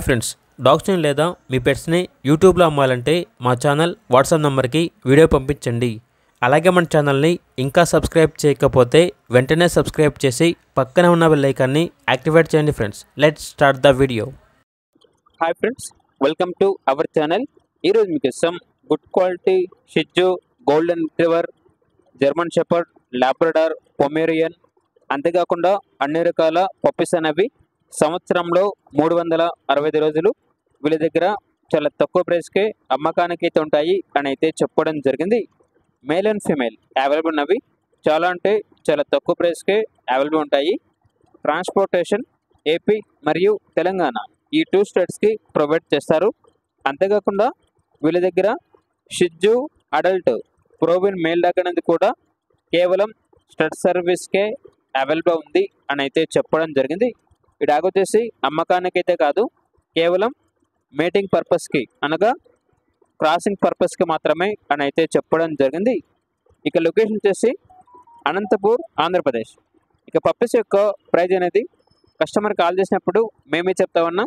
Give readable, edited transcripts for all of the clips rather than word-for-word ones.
Friends, డాగ్స్ని లేదా మీ పెట్స్ని యూట్యూబ్లో అమ్మాలంటే మా ఛానల్ వాట్సాప్ నెంబర్కి వీడియో పంపించండి. అలాగే మన ఛానల్ని ఇంకా సబ్స్క్రైబ్ చేయకపోతే వెంటనే సబ్స్క్రైబ్ చేసి పక్కన ఉన్న బెల్ ఐకాన్ని యాక్టివేట్ చేయండి. Friends, let's start the video. Hi friends, welcome to our channel. ఈరోజు మీకోసం good quality Shih Tzu, golden retriever, German shepherd, Labrador, Pomeranian, అంతేకాకుండా అన్ని రకాల పప్పీస్ అనేవి సంవత్సరంలో 365 రోజులు వీళ్ళ దగ్గర చాలా తక్కువ ప్రైస్కే అమ్మకానికి అయితే ఉంటాయి అని అయితే చెప్పడం జరిగింది. మేల్ అండ్ ఫీమేల్ అవైలబుల్ ఉన్నవి చాలా అంటే చాలా తక్కువ ప్రైస్కే అవైలబుల్ ఉంటాయి. ట్రాన్స్పోర్టేషన్ ఏపీ మరియు తెలంగాణ ఈ 2 స్టేట్స్కి ప్రొవైడ్ చేస్తారు. అంతేకాకుండా వీళ్ళ దగ్గర షిట్జు అడల్ట్ ప్రోవిన్ మేల్ డాగ్ అనేది కూడా కేవలం స్టడ్ సర్వీస్కే అవైలబుల్ ఉంది అని అయితే చెప్పడం జరిగింది. ఈ డాగ్ వచ్చేసి అమ్మకానికైతే కాదు, కేవలం మేటింగ్ పర్పస్కి అనగా క్రాసింగ్ పర్పస్కి మాత్రమే అని అయితే చెప్పడం జరిగింది. ఇక లొకేషన్ వచ్చేసి అనంతపూర్, ఆంధ్రప్రదేశ్. ఇక పప్పీస్ యొక్క ప్రైజ్ అనేది కస్టమర్ కాల్ చేసినప్పుడు మేమే చెప్తామన్నా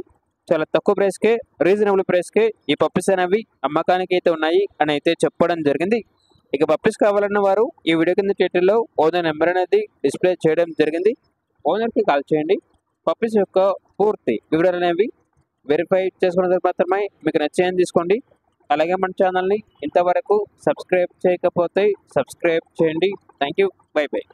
చాలా తక్కువ ప్రైస్కే, రీజనబుల్ ప్రైస్కే ఈ పప్పీస్ అనేవి అమ్మకానికి అయితే ఉన్నాయి అని అయితే చెప్పడం జరిగింది. ఇక పప్పీస్ కావాలన్న వారు ఈ వీడియో కింద టైటిల్లో ఓనర్ నెంబర్ అనేది డిస్ప్లే చేయడం జరిగింది. ఓనర్కి కాల్ చేయండి. పప్పీస్ యొక్క పూర్తి వివరాలు అనేవి వెరిఫై చేసుకున్న తర్వాత మాత్రమే మీకు నచ్చేయని తీసుకోండి. అలాగే మన ఛానల్ని ఇంతవరకు సబ్స్క్రైబ్ చేయకపోతే సబ్స్క్రైబ్ చేయండి. Thank you. By by.